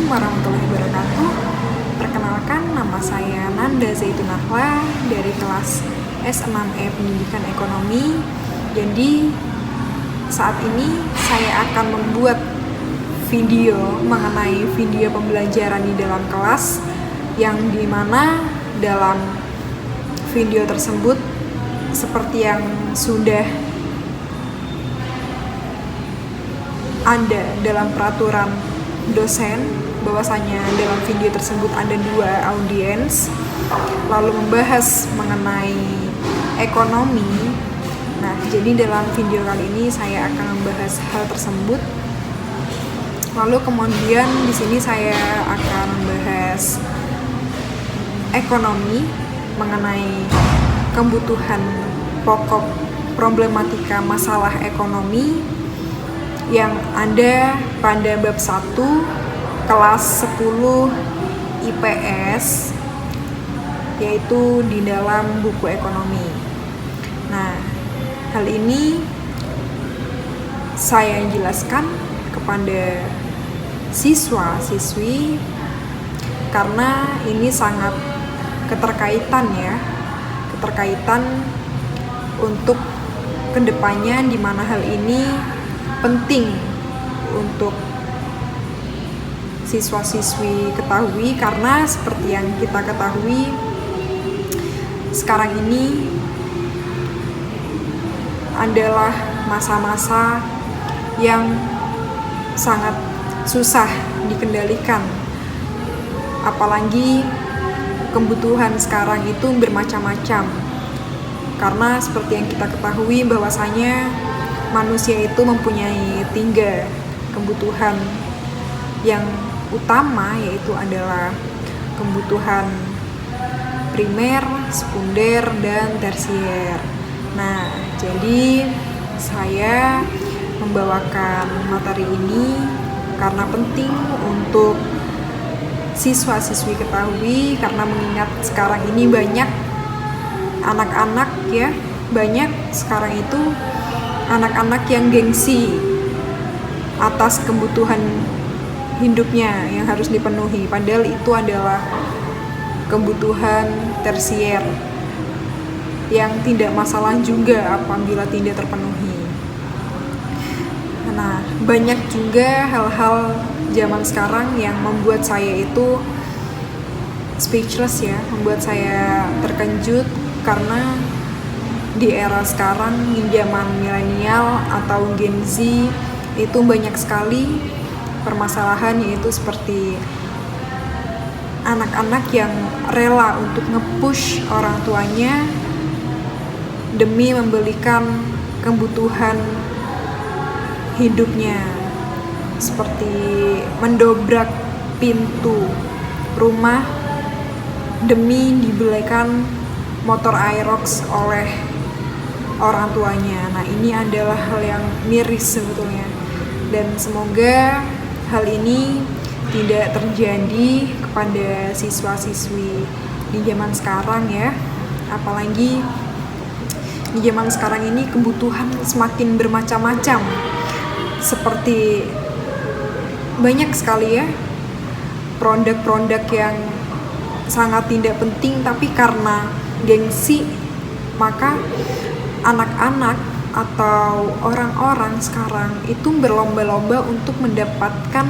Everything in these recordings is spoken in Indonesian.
Assalamualaikum warahmatullahi wabarakatuh. Perkenalkan, nama saya Nanda Zaitunahla dari kelas S6E Pendidikan Ekonomi. Jadi saat ini saya akan membuat video mengenai video pembelajaran di dalam kelas, yang dimana dalam video tersebut seperti yang sudah ada dalam peraturan dosen, bahwasanya dalam video tersebut ada 2 audiens, lalu membahas mengenai ekonomi. Nah, jadi dalam video kali ini saya akan membahas hal tersebut. Lalu kemudian di sini saya akan membahas ekonomi, mengenai kebutuhan pokok problematika masalah ekonomi yang ada pada bab 1 kelas 10 IPS, yaitu di dalam buku ekonomi. Nah, hal ini saya jelaskan kepada siswa-siswi karena ini sangat keterkaitan untuk kedepannya, di mana hal ini penting untuk siswa-siswi ketahui, karena seperti yang kita ketahui sekarang ini adalah masa-masa yang sangat susah dikendalikan, apalagi kebutuhan sekarang itu bermacam-macam, karena seperti yang kita ketahui bahwasanya manusia itu mempunyai 3 kebutuhan yang utama, yaitu adalah kebutuhan primer, sekunder, dan tersier. Nah, jadi saya membawakan materi ini karena penting untuk siswa-siswi ketahui, karena mengingat sekarang ini banyak anak-anak banyak sekarang itu anak-anak yang gengsi atas kebutuhan hidupnya yang harus dipenuhi, padahal itu adalah kebutuhan tersier yang tidak masalah juga apabila tidak terpenuhi. Nah, banyak juga hal-hal zaman sekarang yang membuat saya itu speechless, membuat saya terkejut, karena di era sekarang, di zaman milenial atau Gen Z, itu banyak sekali permasalahan, yaitu seperti anak-anak yang rela untuk nge-push orang tuanya demi membelikan kebutuhan hidupnya, seperti mendobrak pintu rumah demi dibelikan motor Aerox oleh orang tuanya. Nah, ini adalah hal yang miris sebetulnya, dan semoga hal ini tidak terjadi kepada siswa-siswi di zaman sekarang apalagi di zaman sekarang ini kebutuhan semakin bermacam-macam, seperti banyak sekali produk-produk yang sangat tidak penting, tapi karena gengsi maka anak-anak atau orang-orang sekarang itu berlomba-lomba untuk mendapatkan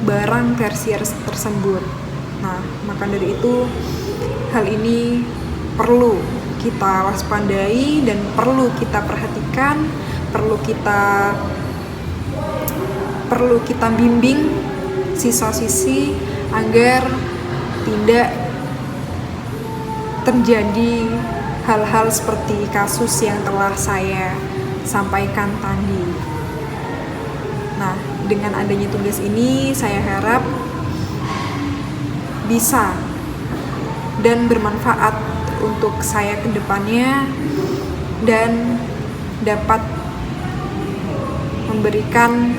barang tersier tersebut. Nah, maka dari itu hal ini perlu kita waspadai dan perlu kita perhatikan, perlu kita bimbing siswa-siswi agar tidak terjadi hal-hal seperti kasus yang telah saya sampaikan tadi. Nah, dengan adanya tugas ini, saya harap bisa dan bermanfaat untuk saya ke depannya, dan dapat memberikan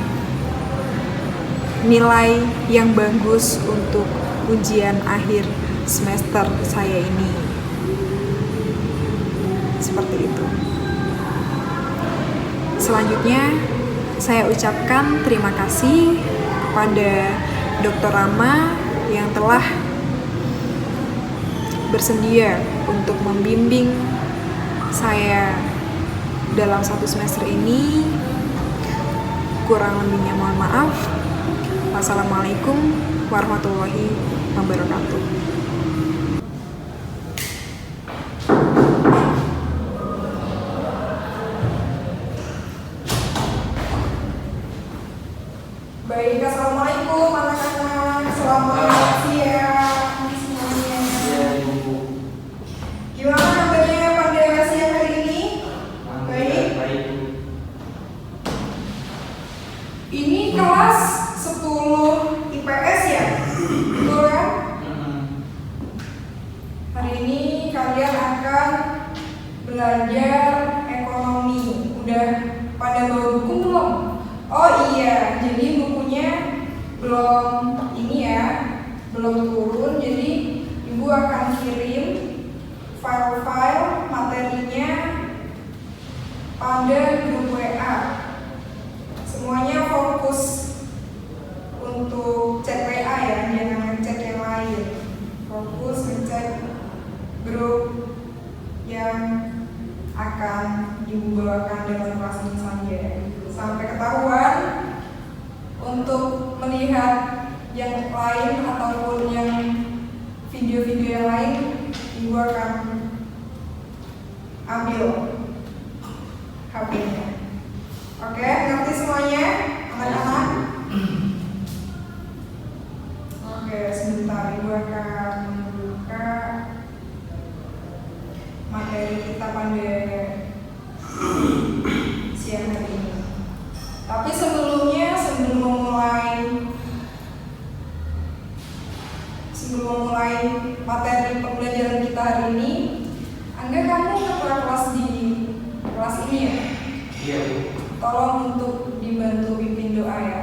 nilai yang bagus untuk ujian akhir semester saya ini. Seperti itu. Selanjutnya, saya ucapkan terima kasih kepada Dr. Rama yang telah bersedia untuk membimbing saya dalam 1 semester ini. Kurang lebihnya mohon maaf. Wassalamualaikum warahmatullahi wabarakatuh. Baik, assalamualaikum anak-anak. Selamat siang semuanya. Gimana kabarnya pada siang hari ini? Baik. Ini kelas 10 IPS ya? Betul kan? Hari ini kalian akan belajar ekonomi. Udah pada bawa buku belum? Oh iya, jadi bukunya belum belum turun. Jadi ibu akan kirim file-file materinya pada grup WA. Semuanya fokus untuk cek WA ya, jangan ngecek yang lain. Fokus ngecek grup yang akan ibu bawakan dalam kelas ini saja. Sampai ketahuan untuk melihat yang lain ataupun yang video-video yang lain, ibu akan ambil HP-nya. Oke, ngerti semuanya anak-anak? Oke, sebentar ibu akan membuka materi kita pada siang hari ini. Tapi sebelum memulai materi pembelajaran kita hari ini, Angga, kamu ketua kelas di kelas ini ya? Iya, Bu. Tolong untuk dibantu pimpin doa ya.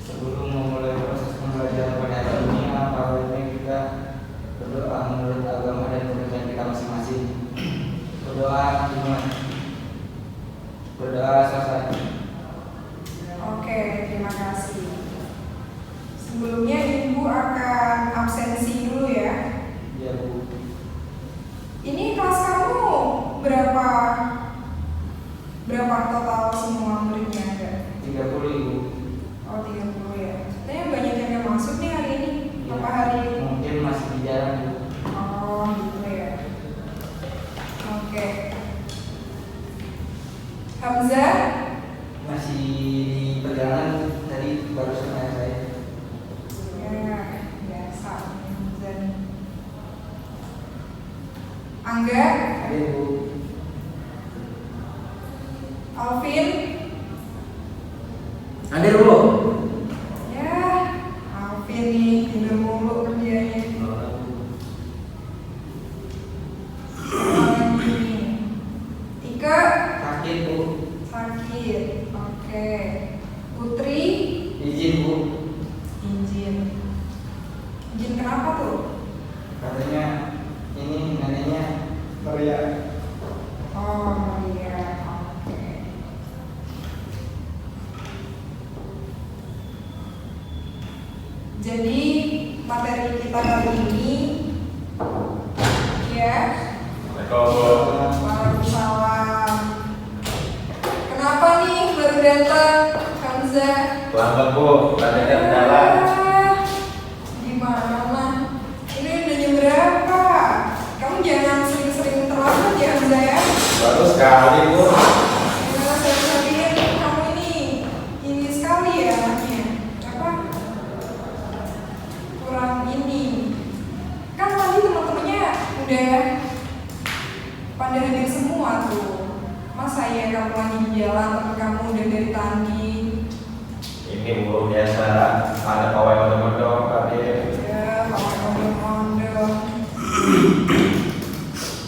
Sebelum memulai proses pembelajaran pada hari ini, awalnya kita berdoa menurut agama dan kepercayaan kita masing-masing. Berdoa gimana? Berdoa selesai. Oke, terima kasih. Sebelumnya ibu akan absensi dulu ya. Iya, Bu. Ini kelas kamu berapa total semua muridnya ada? 30, Ibu. Oh, 30 ya. Tapi banyak yang gak masuk nih hari ini. Apa hari ini? Mungkin masih di jalan, Bu. Oh, gitu ya. Oke. Hamzah Masih di perjalanan, tadi baru selesai saya. ya, biasa Hamzah nih. Angga, Ada, Bu. Alvin, Ada, Bu. ya, Alvin nih tidur mulu kerjanya. Lagi nih. Tika Sakit, Bu. sakit. Oke. Putri Izin, Bu. izin. Izin kenapa tuh? Katanya ini neneknya teriak. Oh iya, oke. Jadi materi kita kali ini ya. Waalaikumsalam. Kenapa nih baru datang, Hamzah? Lambat, Bu, ada jalan. Gimana? Ini udah jam berapa? Kamu jangan sering-sering terlambat ya, Hamzah ya. Baru sekali, Bu. Ya, saya lihat kamu ini sekali ya anaknya. Apa? Kurang ini. Kan tadi teman-temannya udah pada hadir semua tuh. Masa ya kamu lagi di jalan tapi kamu udah dari tadi? Ini, Bu, biasa ada pawai modok-modok tadi. Ya, kamu ondel-ondel.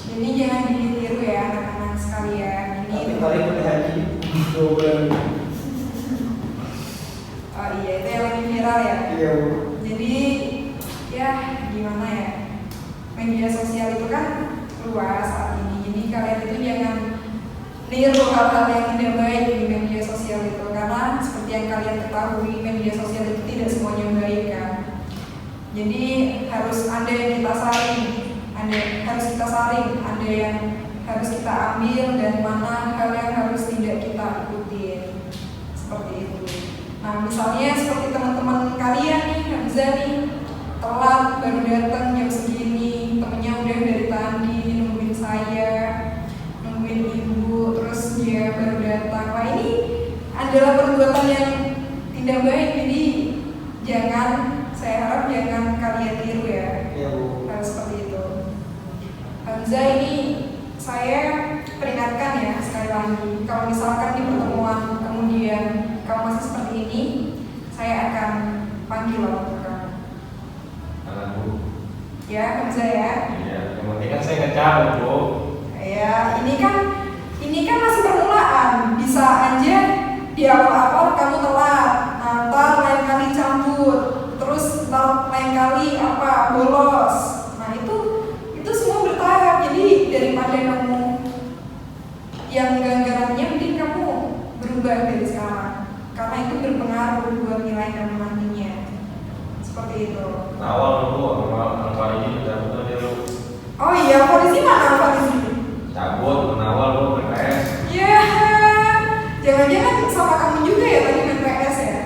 Jadi jangan ditiru ya anak-anak sekalian. Tapi Ini tadi udah haji 2 bulan. oh iya, itu yang lagi viral ya. Iya, Bu. Jadi ya gimana ya, media sosial itu kan luas saat ini. Jadi kalian itu jangan niru hal-hal yang tidak baik di media sosial itu, karena seperti yang kalian ketahui media sosial itu tidak semuanya baik Jadi harus ada yang kita saring, ada yang harus kita ambil dan mana hal yang harus tidak kita ikutin. Seperti itu. Nah, misalnya seperti teman-teman kalian nih, Hamzah nih, telat baru datang jam segini, temennya udah dari tadi nungguin saya, nungguin ibu, terus dia baru datang. Nah, ini adalah perbuatan yang tidak baik, jadi saya harap jangan kalian tiru ya. Iya, Bu. Hal seperti itu. Hamzah, ini saya peringatkan ya sekali lagi, kalau misalkan di pertemuan kemudian kamu masih seperti ini, saya akan panggil orang kamu. Karena Bu. Ya, Hamzah ya. Iya, yang penting kan saya nggak cabut, Bu. Ya, ini kan masih permulaan. Bisa aja di awal-awal kamu telat, ntar lain kali cabut, terus ntar lain kali bolos. Nah, itu semua bertahap. Jadi daripada kamu yang ganggarannya, mending kamu berubah dari sekarang, karena itu berpengaruh buat nilai kamu nantinya. Seperti itu. Awal dulu, awal ini cabut aja lu. Oh iya, polisi mana polisi? Cabut, menawal lu PPS. Ya, jangan-jangan sama kamu juga ya tadi main PS ya?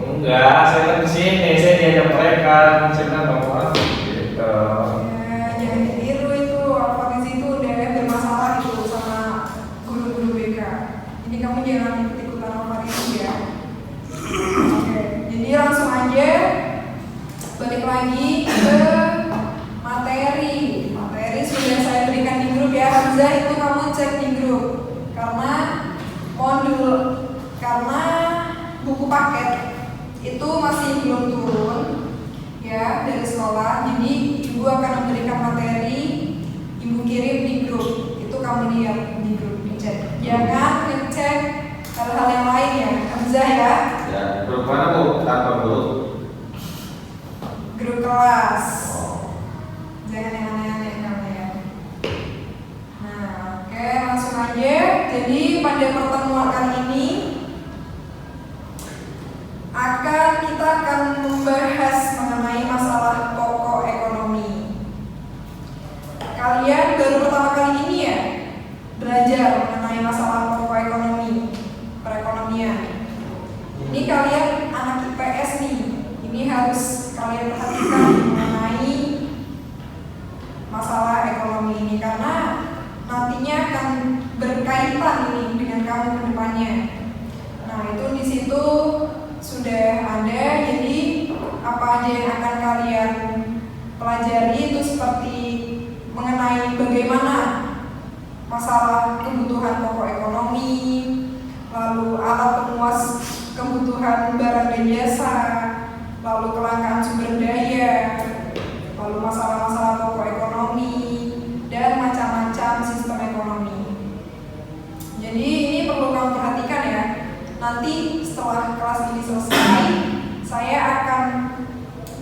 Enggak, saya kan kesini, saya diajak mereka, saya bilang nggak mau masuk gitu. Ya, jangan ditiru itu. Polisi itu udah bermasalah itu sama guru-guru BK. Ini kamu jangan ikut-ikutan polisi ya. Oke, jadi langsung aja balik lagi ke materi. Materi sudah saya berikan di grup ya, Hamzah, itu kamu cek di grup. Karena buku paket itu masih belum turun ya dari sekolah, jadi ibu akan memberikan materi, ibu kirim di grup. Itu kamu lihat di grup, dicek. Jangan ngecek hal-hal yang lain ya, Hamzah ya. Ya, grup mana Bu? Tanpa grup. Grup kelas. Oh. Jangan yang aneh-aneh kamu ya. Nah, oke, langsung aja. Jadi pada pertemuan kali ini kita akan membahas mengenai masalah pokok ekonomi. Kalian baru pertama kali ini ya belajar mengenai masalah pokok ekonomi, perekonomian. Ini kalian anak IPS nih, ini harus kalian perhatikan mengenai masalah ekonomi ini, karena nantinya akan berkaitan ini dengan kamu ke depannya. Nah, itu di situ sudah ada, jadi apa aja yang akan kalian pelajari itu seperti mengenai bagaimana masalah kebutuhan pokok ekonomi, lalu alat pemuas kebutuhan barang dan jasa, lalu kelangkaan sumber daya, lalu masalah-masalah pokok ekonomi, dan macam-macam sistem ekonomi. Jadi ini perlu kamu perhatikan ya. Nanti setelah kelas ini selesai, saya akan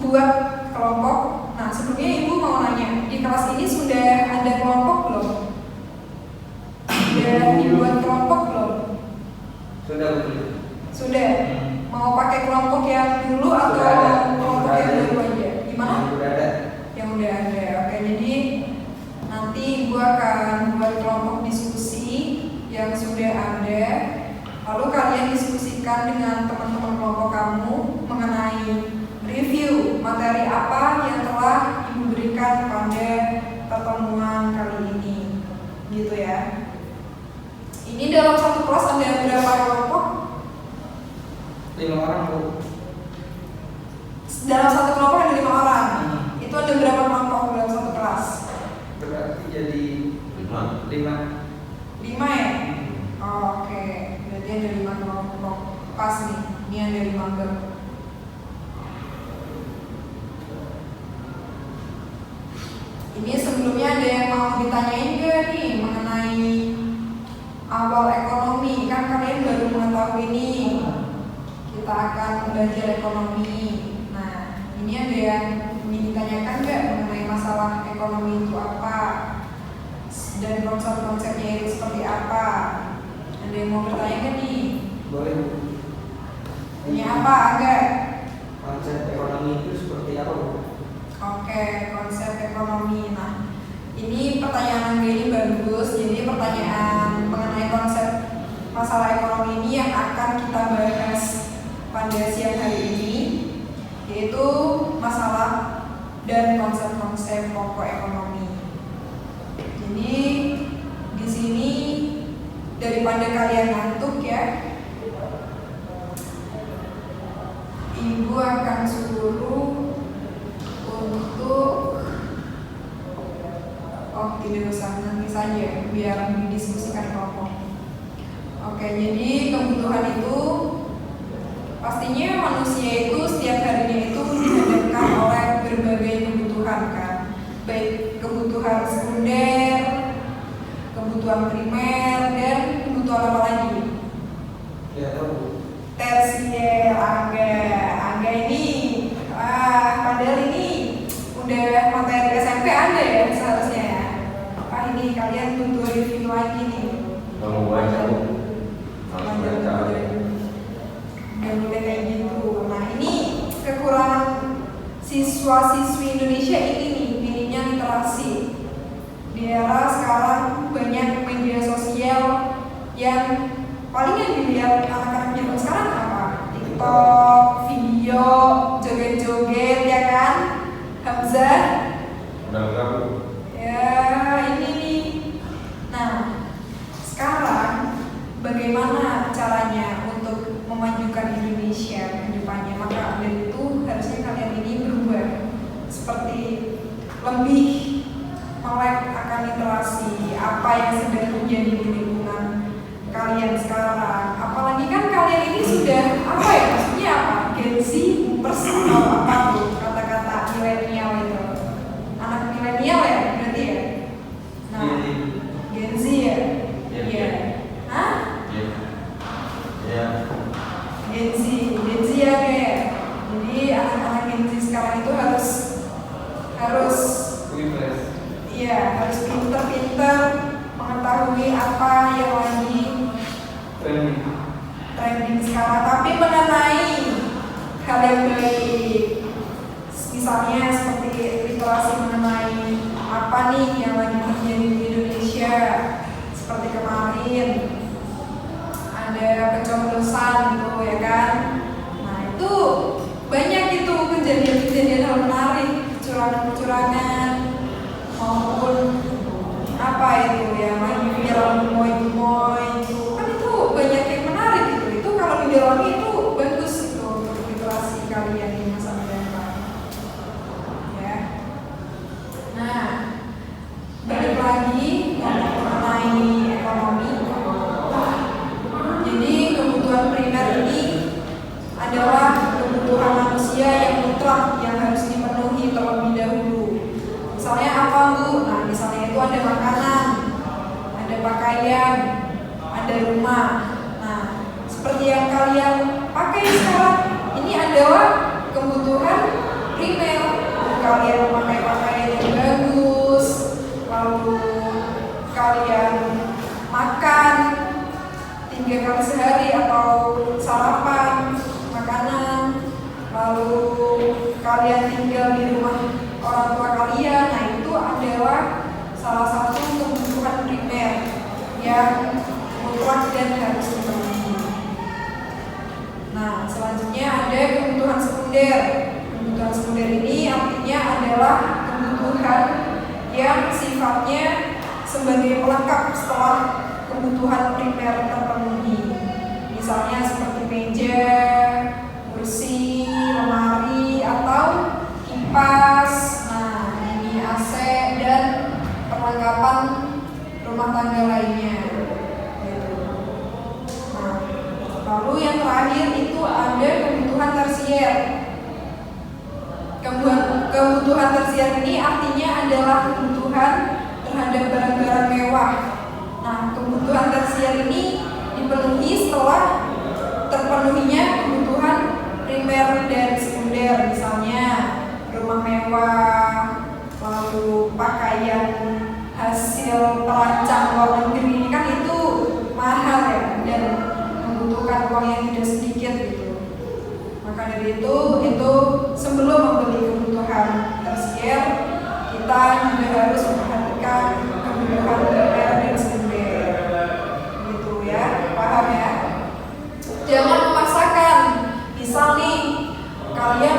buat kelompok. Nah, sebelumnya ibu mau nanya, di kelas ini sudah ada kelompok belum? Sudah dibuat kelompok belum? Sudah, Bu. Sudah. Mau pakai kelompok yang dulu atau Sudah ada. kelompok yang baru aja? Gimana? Sudah ada. Yang udah ada. Oke, jadi nanti ibu akan buat kelompok diskusi yang sudah ada. Lalu kalian diskusikan dengan teman-teman kelompok kamu mengenai review materi apa yang telah ibu berikan pada pertemuan kali ini, gitu ya. Ini dalam satu kelas ada berapa kelompok? 5 orang, Bu. Dalam satu kelompok ada 5 orang. Itu ada berapa kelompok dalam satu kelas? Berarti jadi 5. 5 ya? Oh, oke. Berarti ada 5 kelompok. Pas nih. Ini ada 5 kelompok. Ini sebelumnya ada yang mau ditanyain gak nih mengenai awal ekonomi? Kan kalian baru mengetahui ini. Kita akan belajar ekonomi. Nah, ini ada yang ingin ditanyakan gak mengenai masalah ekonomi itu apa? Dan konsep-konsepnya itu seperti apa? Ada yang mau bertanya kan nih? Boleh, Bu. Tanya apa agak? Konsep ekonomi itu seperti apa, Bu? Oke, konsep ekonomi. Nah, ini pertanyaan Angga ini bagus. Jadi pertanyaan mengenai konsep masalah ekonomi ini yang akan kita bahas pada siang hari ini, yaitu masalah dan konsep-konsep pokok ekonomi. Jadi di sini daripada kalian ngantuk ya, Ibu akan suruh untuk tidak usah, nanti saja biar didiskusikan kelompok. Oke, jadi kebutuhan itu pastinya manusia itu setiap harinya itu dihadapkan oleh berbagai kebutuhan kan, baik kebutuhan sekunder, kebutuhan primer, dan kebutuhan apa lagi? Ya tahu. Tersier. Angga ini padahal ini udah materi SMP ada ya seharusnya ya. Ini kalian butuh review lagi nih. Nggak mau baca Bu. Harus baca. Gak boleh kayak gitu. Nah ini kekurangan siswa-siswi Indonesia ini nih, minimnya literasi. Di era sekarang banyak media sosial yang paling yang dilihat anak-anak zaman sekarang apa? TikTok, video, joget-joget ya kan? Hamzah? Udah enggak Bu? Ya ini nih. Nah sekarang bagaimana caranya untuk memajukan Indonesia ke depannya? Maka dari itu harusnya kalian ini berubah seperti lebih melek akan literasi apa yang sedang terjadi di lingkungan kalian sekarang. Apalagi kan kalian ini sudah apa ya, maksudnya apa? Gen Z, boomers atau apa tuh kata-kata milenial itu? Anak milenial ya berarti ya? Nah, Gen Z ya? Iya. Hah? Iya. Gen Z ya kayak. Jadi anak-anak Gen Z sekarang itu harus iya, harus pinter-pinter mengetahui apa yang lagi trending sekarang, tapi mengenai hal yang baik, misalnya seperti literasi mengenai apa nih yang lagi terjadi di Indonesia. Seperti kemarin ada pencoblosan gitu ya kan. Nah itu banyak itu kejadian-kejadian hal menarik, kecurangan-kecurangan maupun apa itu ya, lagi viral gemoy-gemoy itu kan, itu banyak yang menarik gitu. Itu kalau didalami itu bagus itu untuk literasi kalian di masa mendatang ya. Nah balik lagi mengenai ekonomi. Jadi kebutuhan primer ini adalah kebutuhan manusia yang mutlak yang harus dipenuhi terlebih dahulu. Misalnya apa Bu? Nah misalnya itu ada makanan, ada pakaian, ada rumah. Nah seperti yang kalian pakai sekarang ini adalah kebutuhan primer. Kalian memakai pakaian yang bagus, lalu kalian makan 3 kali sehari atau sarapan makanan, lalu kalian tinggal di rumah orang tua kalian. Nah itu adalah salah satu kebutuhan primer yang mutlak dan harus dipenuhi. Nah selanjutnya ada kebutuhan sekunder. Kebutuhan sekunder ini artinya adalah kebutuhan yang sifatnya sebagai pelengkap setelah kebutuhan primer terpenuhi. Misalnya seperti meja, kursi, lemari, atau kipas, nah ini AC, dan perlengkapan rumah tangga lainnya gitu. Nah, lalu yang terakhir itu ada kebutuhan tersier. Kebutuhan tersier ini artinya adalah kebutuhan terhadap barang-barang mewah. Nah, kebutuhan tersier ini dipenuhi setelah terpenuhinya kebutuhan primer dan sekunder, misalnya rumah mewah, lalu pakaian hasil perancang luar negeri kan itu mahal ya, dan membutuhkan uang yang tidak sedikit gitu. Maka dari itu sebelum membeli kebutuhan tersier tersier, kita juga harus memperhatikan kebutuhan primer dan sekunder. Gitu ya, paham ya? Jangan memaksakan. Misal nih, kalian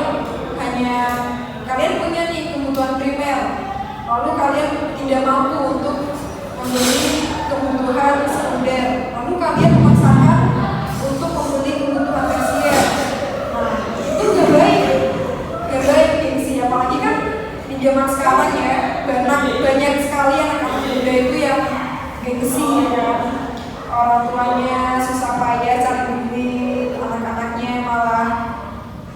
punya nih kebutuhan primer, lalu kalian tidak mampu untuk membeli kebutuhan sekunder, lalu kalian memaksakan untuk membeli kebutuhan tersier. Nah, itu gak baik gengsi. Apalagi kan di zaman sekarang ya, banyak sekali anak-anak muda itu yang gengsi ya. Orang tuanya susah payah cari duit, anak-anaknya malah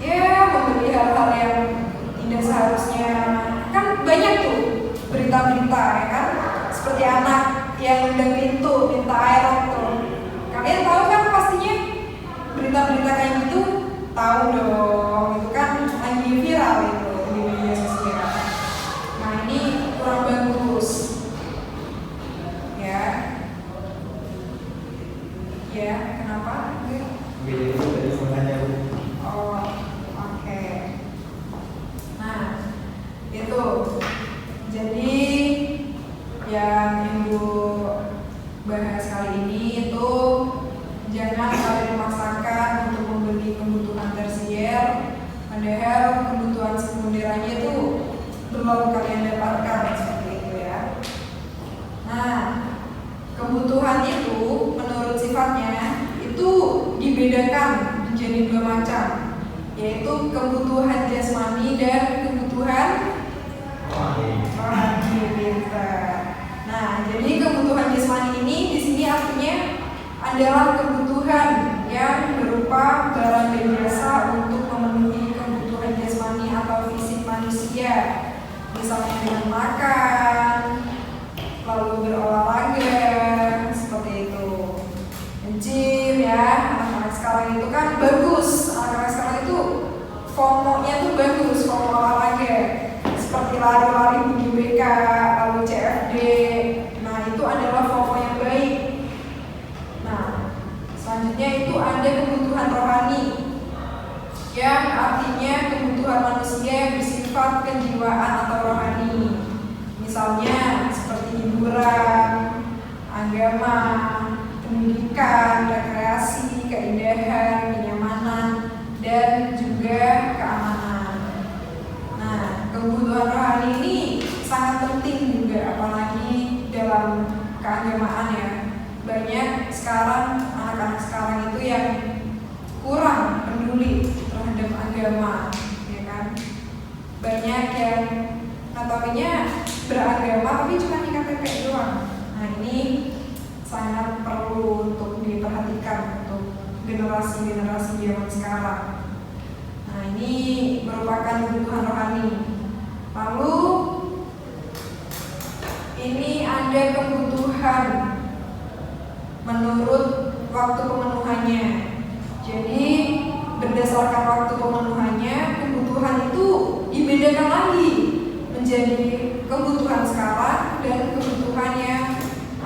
ya membeli hal-hal yang tidak seharusnya. Kan banyak tuh berita-berita ya kan, seperti anak yang nendang pintu minta air tuh. Kalian tahu kan pastinya berita-berita kayak gitu? Tahu dong, itu kan lagi viral itu di media sosial. Nah ini kurang bagus ya. Ya, kenapa? Jadi itu tadi sebenarnya Bu. Oh, oke. Nah, itu. Jadi yang Ibu bahas kali ini itu jangan kalian memaksakan untuk membeli kebutuhan tersier, padahal kebutuhan sekundernya itu belum kalian dapatkan seperti itu ya. Nah, kebutuhan itu menurut sifatnya itu dibedakan menjadi dua macam, yaitu kebutuhan jasmani dan kebutuhan rohani. Nah, jadi kebutuhan jasmani ini di sini artinya adalah kebutuhan yang berupa barang dan jasa untuk memenuhi kebutuhan jasmani atau fisik manusia, misalnya dengan makan, lalu berolahraga, seperti itu. Gym ya, anak-anak sekarang itu kan bagus. Anak-anak sekarang itu FOMO-nya tuh bagus, FOMO olahraga, seperti lari-lari di GBK, lalu CFD. Nah itu adalah FOMO yang baik. Nah selanjutnya itu ada kebutuhan rohani, yang artinya kebutuhan manusia yang bersifat kejiwaan atau rohani. Misalnya seperti hiburan, agama, pendidikan, rekreasi, keindahan, kenyamanan, dan juga keamanan. Nah, kebutuhan rohani ini sangat penting juga, apalagi dalam keagamaan ya. Banyak sekarang anak-anak sekarang itu yang kurang peduli terhadap agama, ya kan? Banyak yang notabene beragama tapi cuma di KTP doang. Nah ini sangat perlu untuk diperhatikan untuk generasi-generasi zaman sekarang. Nah ini merupakan kebutuhan rohani. Lalu ini ada kebutuhan menurut waktu pemenuhannya. Jadi berdasarkan waktu pemenuhannya, kebutuhan itu dibedakan lagi menjadi kebutuhan sekarang dan kebutuhan yang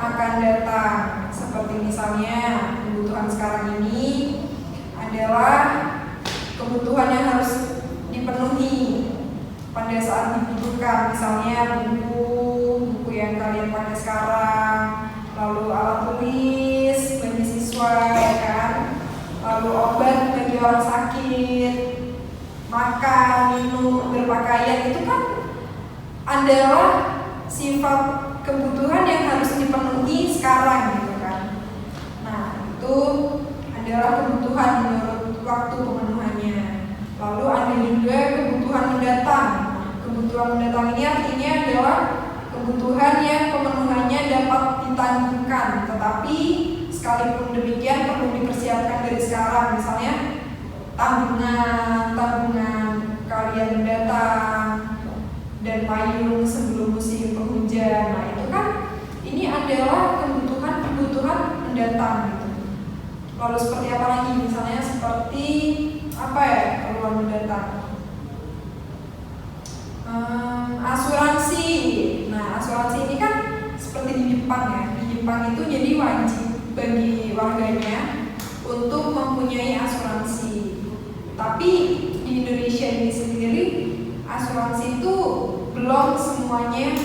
akan datang. Seperti misalnya kebutuhan sekarang ini adalah kebutuhan yang harus dipenuhi pada saat dibutuhkan, misalnya buku yang kalian pakai sekarang, lalu alat tulis bagi siswa ya kan, lalu obat bagi orang sakit, makan, minum, berpakaian, itu kan adalah sifat kebutuhan yang harus dipenuhi sekarang gitu kan. Nah itu adalah kebutuhan menurut waktu pemenuhannya. Lalu ada juga kebutuhan mendatang. Kebutuhan mendatang ini artinya adalah kebutuhan yang pemenuhannya dapat ditangguhkan, tetapi sekalipun demikian perlu dipersiapkan dari sekarang. Misalnya tabungan kalian mendatang dan payung sebelum musim penghujan. Nah itu kan ini adalah kebutuhan mendatang gitu. Lalu seperti apa lagi? Misalnya seperti apa ya keperluan mendatang? Asuransi. Nah asuransi ini kan seperti di Jepang ya. Di Jepang itu jadi wajib bagi warganya untuk mempunyai asuransi. Tapi di Indonesia ini sendiri asuransi itu belum semuanya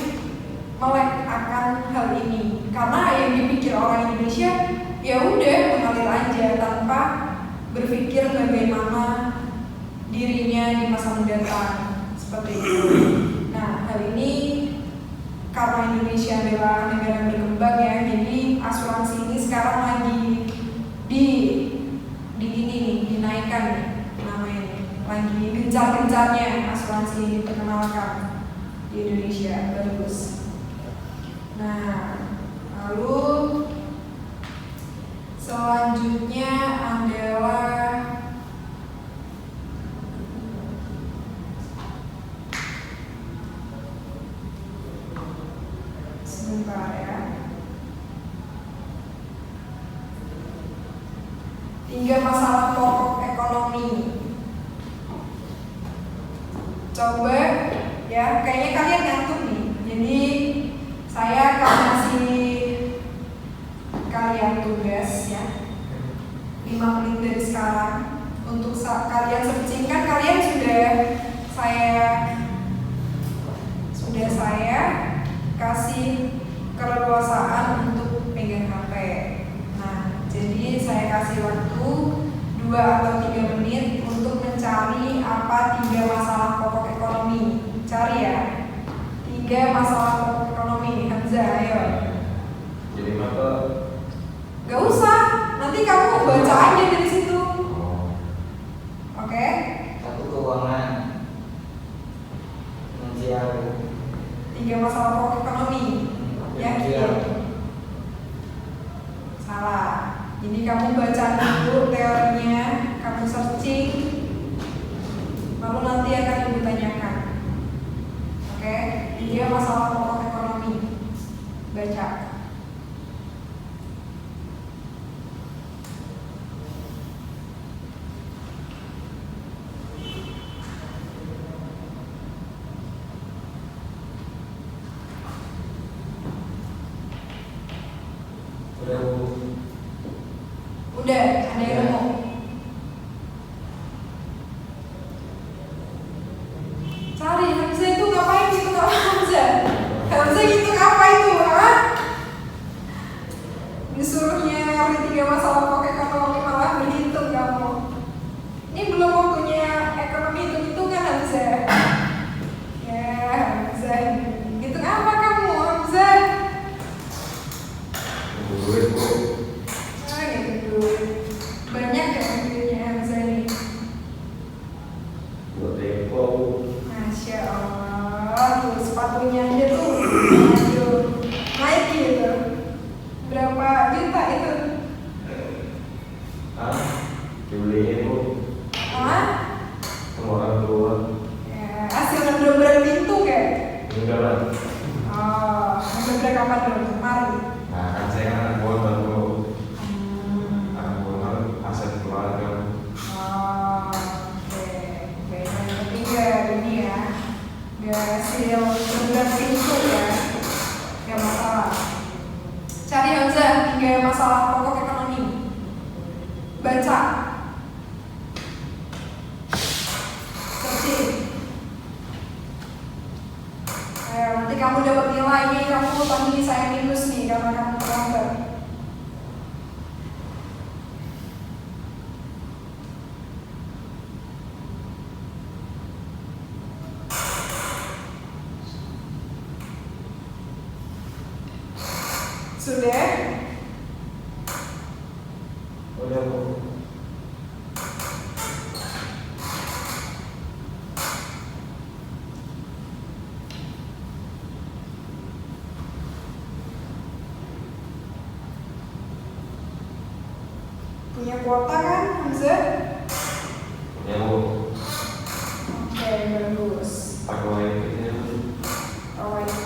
melek akan hal ini, karena yang dipikir orang Indonesia ya udah mengalir aja tanpa berpikir bagaimana dirinya di masa mendatang seperti itu. Nah, hal ini karena Indonesia adalah negara berkembang ya, jadi asuransi ini sekarang lagi di ini nih, dinaikkan nih namanya nih. Lagi gencar-gencarnya asuransi ini diperkenalkan di Indonesia. Bagus. Nah, lalu selanjutnya adalah sebentar ya. 3 masalah pokok ekonomi. Coba ya, kayaknya kalian ngantuk nih. Jadi saya akan kasih kalian tugas ya, 5 menit dari sekarang untuk kalian searching. Kan kalian sudah saya kasih keleluasaan untuk pegang HP. Nah, jadi saya kasih waktu 2 atau 3 menit untuk mencari apa 3 masalah pokok ekonomi. Cari ya, 3 masalah pokok ekonomi. Hamzah, ayo. Jadi apa? Gak usah, nanti kamu baca aja dari situ. Oke? 1 keuangan. Finansial. 3 masalah pokok ekonomi. Yakin? Salah. Jadi kamu baca dulu teorinya, kamu searching, lalu nanti akan ibu tanyakan. Oke? 3 masalah pokok ekonomi. Baca. Udah, ada yang nemu? Cari, Hamzah itu ngapain gitu kak Hamzah? Hamzah gitu apa itu? Hah? Disuruhnya nyari 3 masalah pokok ekonomi malah berhitung kamu. Ini belum waktunya ekonomi hitung-hitungan Hamzah. Ya Hamzah, gitu apa kamu Hamzah? Duit bu. Banyak ya videonya Hamzah nih. Buat depo. Masya Allah, tuh sepatunya aja tuh aduh, naik gitu. Berapa juta itu? Ah, dibeliin bu. Hah? Sama orang tua. Ya, hasil ngebrak pintu kayak? Enggak lah. Oh, ngebrak kapan dulu? Kemarin? Nah kan saya kan anak buah baru. Anak buah aset keluarga. Oh, oke. Oke, yang ketiga ini ya. Udah hasil ngebrak pintu ya. Gak masalah. Cari Hamzah 3 masalah pokok ekonomi. Baca. Searching. Nanti kamu dapat nilai ini, kamu tadi saya minus nih karena kamu terlambat. Sudah? Udah bu. Punya kuota kan Hamzah? Ya bu. Oke, bagus. Pakai wifi-nya bu. Wifi.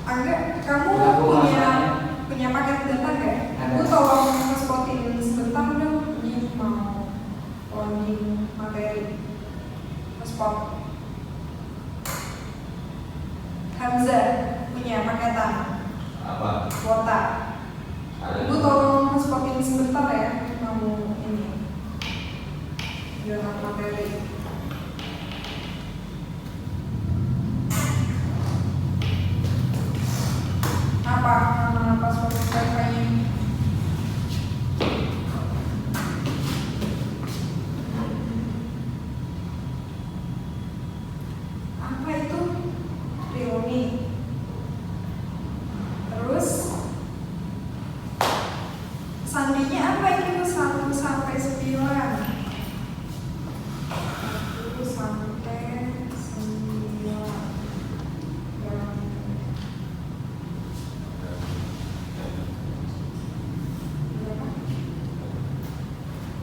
Angga, kamu Aku punya paket data nggak? Ada. Aku tolong nge-spotin sebentar dong. Ini mau loading materi. Nge-spot. Hamzah punya paketan Apa? kuota. Ada. Ibu tolong nge-spotin sebentar ya. mau ini dalam materi. Apa nama password wifi-nya? Apa itu? Reuni. Terus sandinya apa itu? 1 sampai 9. 1 sampai 9. Berapa?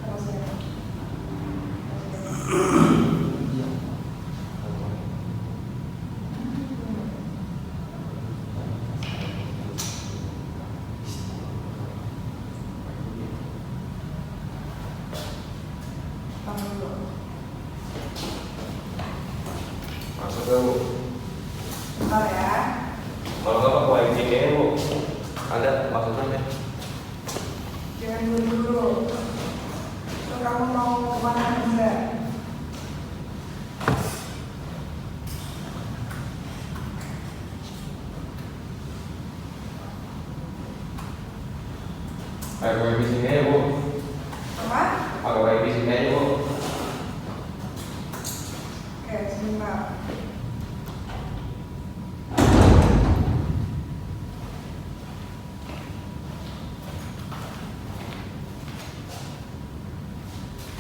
Terus ya. Tahu dulu. Masuk ke Bu. Bentar ya. Kalau nggak pakai wifi nya Bu. Ada maksudnya? Jangan buru-buru. Tuh, kamu mau kemana enggak? Pakai wifi sini aja Bu. Apa? Pakai wifi sini aja Bu. Oke, sebentar.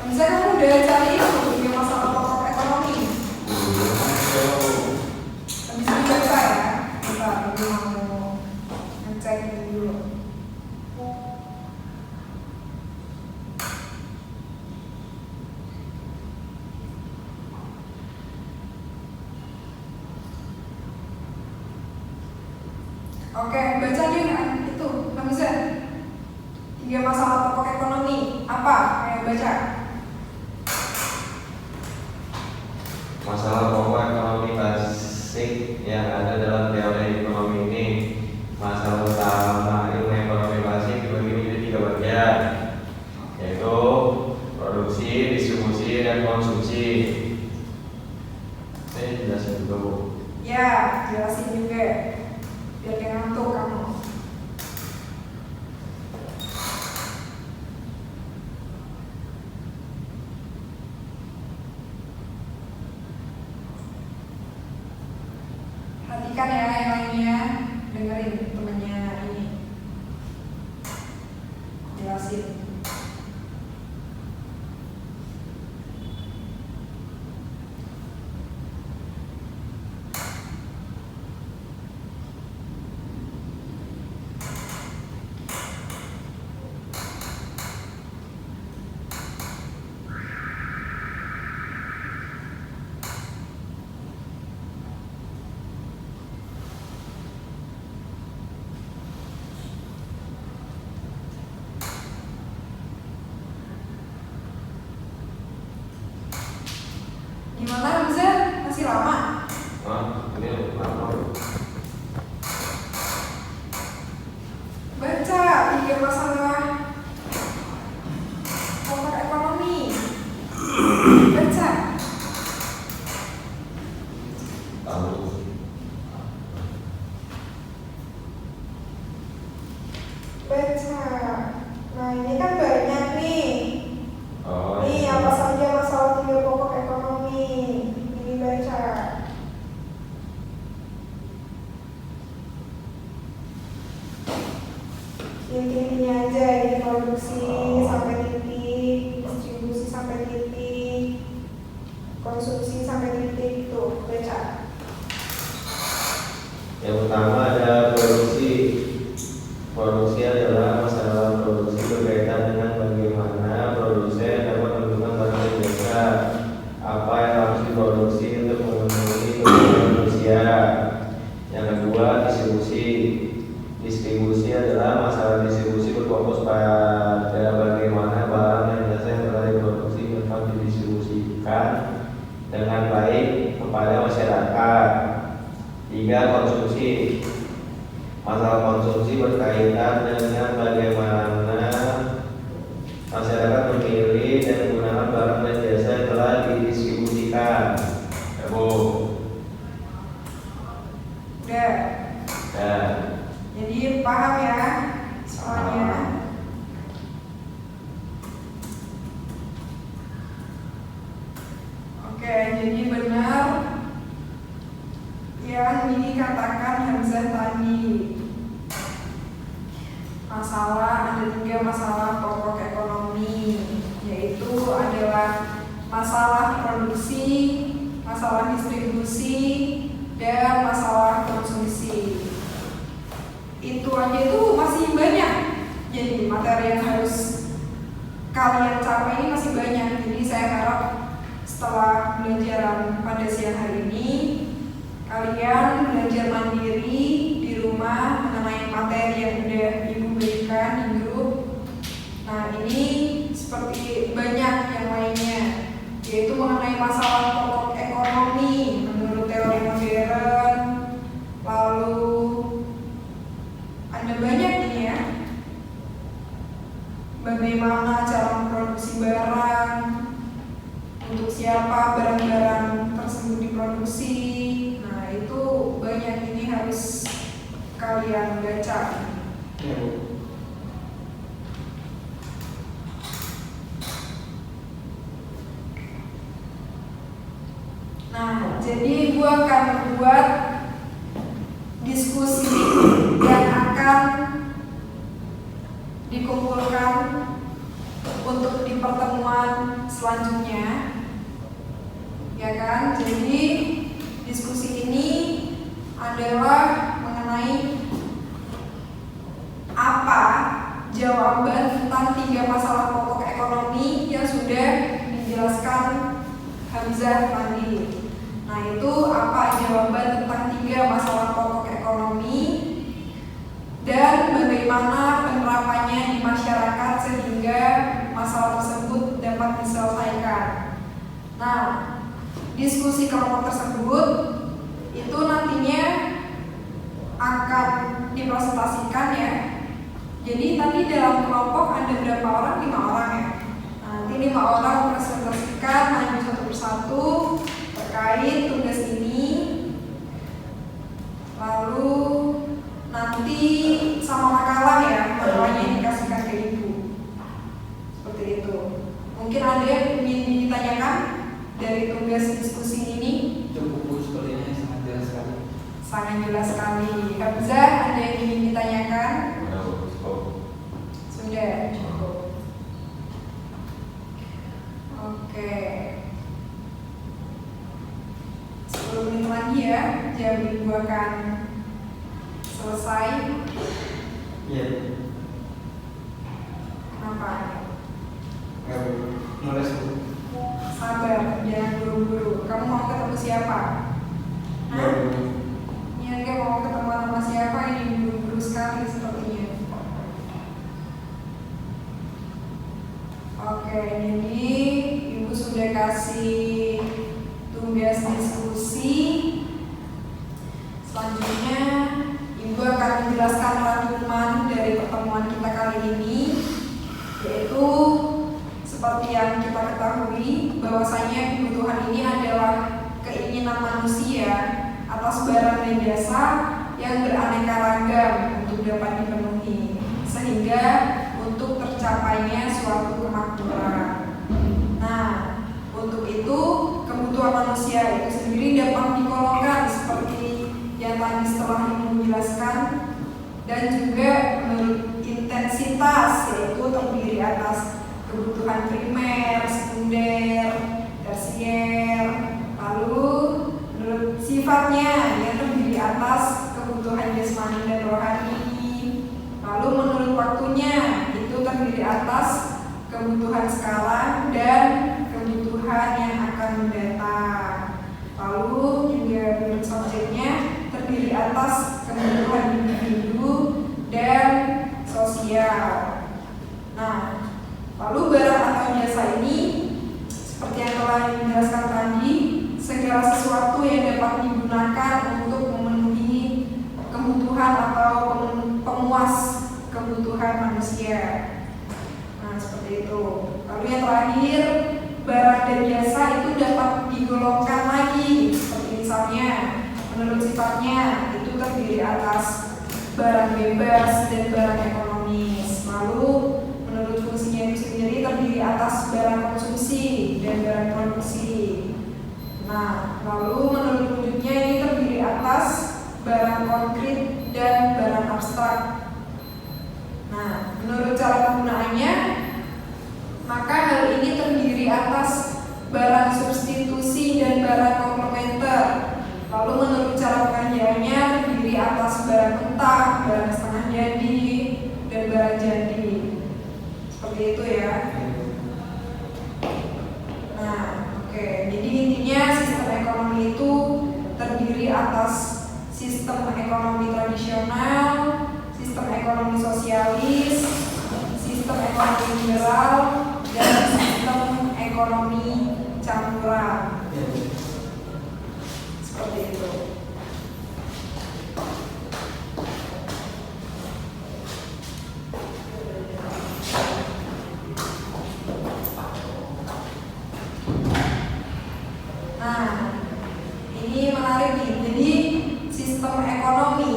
Hamzah, kamu udah cari itu punya masalah pokok ekonomi? Habis ini baca ya. Bentar, aku mau ngecek ini dulu. Oke, baca nih itu, Hamzah. 3 masalah pokok ekonomi. Apa? Ayo baca. Masalah pokok ekonomi basic yang ada dalam teori ekonomi ini. Masalah utama ilmu ekonomi basic dibagi menjadi 3 bagian, yaitu produksi, distribusi, dan konsumsi. Ini jelasin juga Bu. Ya, jelasin juga. Biar kayak ngantuk kamu. Perhatikan ya yang lainnya, dengerin temennya ini jelasin. Gimana Hamzah? Masih lama? Ini apa? Baca 3 masalah pokok ekonomi. Baca. Tahu. Baca. Nah, ini kan banyak nih. Oh, Nih, apa saja masalah 3 pokok ekonomi? Ini baca. Intinya aja, ini produksi sampai titik, distribusi sampai titik, konsumsi sampai titik. Tuh, baca. Yang pertama ada produksi. Produksi adalah masalah produksi berkaitan dengan bagaimana produsen dapat menentukan barang dan jasa, apa yang harus diproduksi untuk memenuhi kebutuhan manusia. Yang kedua, distribusi. Distribusi adalah masalah distribusi berfokus pada bagaimana barang dan jasa yang telah diproduksi dapat didistribusikan dengan baik kepada masyarakat. 3. Konsumsi. Masalah konsumsi berkaitan dengan bagaimana masyarakat Soalnya oke, jadi benar yang dikatakan Hamzah tadi. Ada 3 masalah pokok ekonomi, yaitu adalah masalah produksi, masalah distribusi, dan masalah konsumsi. Itu aja itu masih banyak. Jadi materi yang harus kalian capai ini masih banyak. Jadi saya harap setelah pembelajaran pada siang hari ini, kalian belajar mandiri di rumah mengenai materi yang udah ibu berikan di grup. Nah, ini seperti banyak yang lainnya, yaitu mengenai masalah pokok ekonomi menurut teori modern. Lalu ada banyak ini ya, bagaimana cara memproduksi barang, untuk siapa barang-barang tersebut diproduksi. Nah, itu banyak, ini harus kalian baca. Ya, Bu. Nah, jadi gue akan membuat diskusi yang akan dikumpulkan untuk di pertemuan selanjutnya, ya kan? Jadi diskusi ini adalah mengenai apa jawaban tentang 3 masalah pokok ekonomi yang sudah dijelaskan Hamzah tadi. Nah, itu apa jawaban tentang 3 masalah pokok ekonomi dan bagaimana penerapannya di masyarakat sehingga masalah tersebut dapat diselesaikan. Nah, diskusi kelompok tersebut itu nantinya akan dipresentasikan ya. Jadi tadi dalam kelompok ada berapa orang? 5 orang ya. Nanti 5 orang mempresentasikan maju satu persatu terkait tugas ini. Lalu nanti sama makalah ya, makalahnya dikasihkan ke ibu. Seperti itu. Mungkin ada yang ingin ditanyakan dari tugas diskusi ini? Cukup, Bu, sepertinya sangat jelas sekali. Sangat jelas sekali. Hamzah, ada yang ingin ditanyakan? Sudah cukup. Oke. 10 menit lagi ya, jam ibu akan selesai. Iya. Kenapa? Ya, Bu. Mulai, Bu. Sabar, jangan buru-buru. Kamu mau ketemu siapa? Ya, Bu. Ini enggak mau ketemu sama siapa, ini buru-buru sekali sepertinya. Oke, jadi ibu sudah kasih tugas diskusi. Selanjutnya ibu akan menjelaskan rangkuman dari pertemuan kita kali ini, yaitu seperti yang kita ketahui bahwasanya kebutuhan ini adalah keinginan manusia atas barang dan jasa yang beraneka ragam untuk dapat dipenuhi, sehingga untuk tercapainya suatu kemakmuran. Nah, untuk itu kebutuhan manusia itu sendiri dapat digolongkan seperti yang tadi setelah Ibu menjelaskan, dan juga menurut intensitas, yaitu terdiri atas kebutuhan primer, sekunder, tersier. Lalu menurut sifatnya yang terdiri atas kebutuhan jasmani dan rohani. Lalu menurut waktunya itu terdiri atas kebutuhan sekarang dan kebutuhan yang akan mendatang. Lalu juga menurut subjeknya terdiri atas kebutuhan individu dan sosial. Nah, lalu barang atau jasa ini seperti yang telah dijelaskan tadi, segala sesuatu yang dapat digunakan untuk memenuhi kebutuhan atau pemuas kebutuhan manusia. Nah, seperti itu. Lalu yang terakhir, barang dan jasa itu dapat digolongkan lagi, seperti misalnya menurut sifatnya itu terdiri atas barang bebas dan barang ekonomi. Nah, menurut cara penggunaannya, maka hal ini terdiri atas barang substitusi dan barang komplementer. Lalu menurut cara pengerjaannya terdiri atas barang mentah, barang setengah jadi, dan barang jadi. Seperti itu ya. Nah, oke. Jadi intinya sistem ekonomi itu terdiri atas sistem ekonomi tradisional, sistem ekonomi sosialis, sistem ekonomi liberal, dan sistem ekonomi campuran. Seperti itu. Nah, ini menarik nih. Jadi sistem ekonomi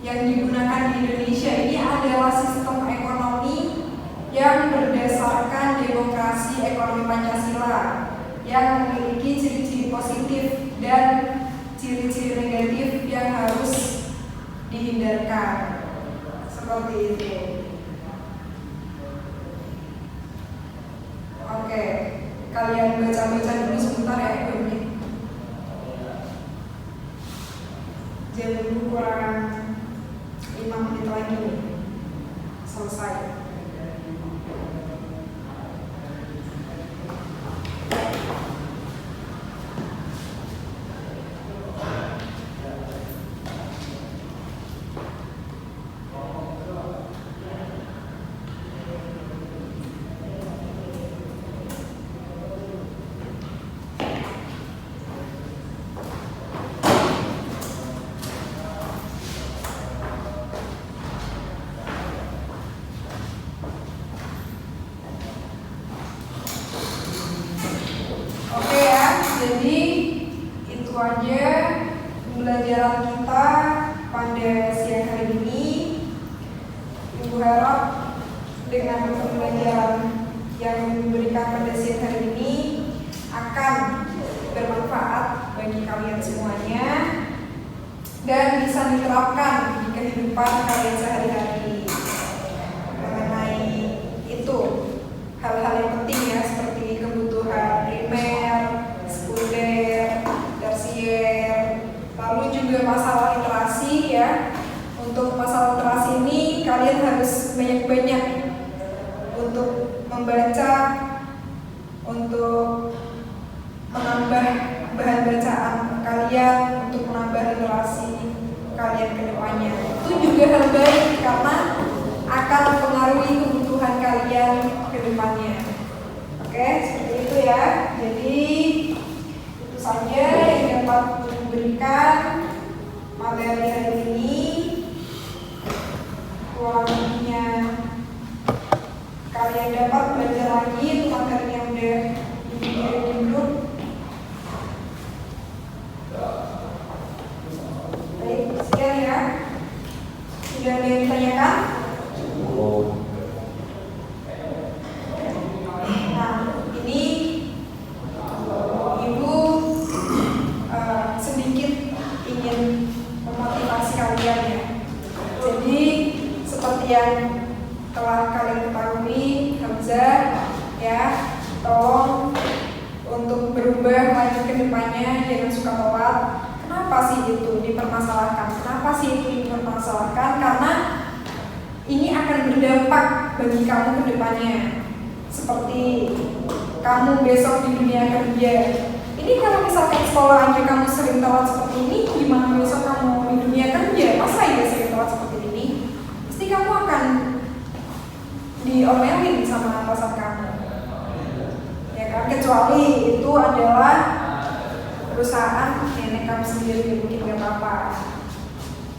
yang digunakan di Indonesia ini adalah sistem ekonomi yang berdasarkan demokrasi ekonomi Pancasila yang memiliki ciri-ciri positif dan ciri-ciri negatif yang harus dihindarkan. Seperti itu. Oke, kalian baca-baca dulu sebentar ya, ini. Jam dulu kurang 5 menit lagi nih. Selesai. Oke ya, jadi itu aja pembelajaran kita pada siang hari ini. Ibu harap dengan pembelajaran yang diberikan pada siang hari ini akan bermanfaat bagi kalian semuanya dan bisa diterapkan di kehidupan kalian sehari-hari. Mengenai itu, hal-hal yang penting ya, seperti kebutuhan primer, sekunder, tersier, lalu juga masalah literasi ya. Untuk masalah literasi ini kalian harus banyak-banyak untuk membaca, untuk menambah bahan bacaan kalian, untuk menambah literasi kalian ke depannya. Itu juga hal baik karena akan mempengaruhi kebutuhan kalian ke depannya. Oke, seperti itu ya. Jadi itu saja yang dapat diberikan materi hari ini. Kurang lebihnya kalian dapat belajar lagi untuk materi yang udah dikirim di grup. Baik, sekian ya. Sudah ada yang ditanyakan? Nah, ini Ibu sedikit ingin memotivasi kalian ya. Jadi seperti yang telah kalian ketahui, Hamzah ya, tolong untuk berubah lagi ke depannya, jangan suka telat. Kenapa sih itu dipermasalahkan? Kenapa sih itu dipermasalahkan? Karena ini akan berdampak bagi kamu ke depannya. Seperti kamu besok di dunia kerja. Ini kalau misalkan sekolah aja kamu sering telat seperti ini, gimana besok kamu di dunia kerja? Masa ya sering telat seperti ini? Pasti kamu akan diomelin sama atasan kamu. Ya kan? Kecuali itu adalah perusahaan nenek kamu sendiri, mungkin gak apa-apa.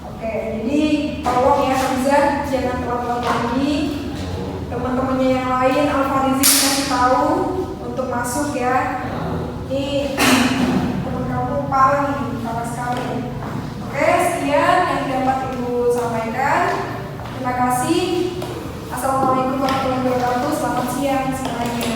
Oke, jadi tolong ya Hamzah, jangan telat-telat lagi. Teman-temannya yang lain, Alfarizi kasih tahu untuk masuk ya. Ini teman kamu parah nih, parah sekali. Oke, sekian yang dapat Ibu sampaikan. Terima kasih. Assalamualaikum warahmatullahi wabarakatuh. Selamat siang semuanya.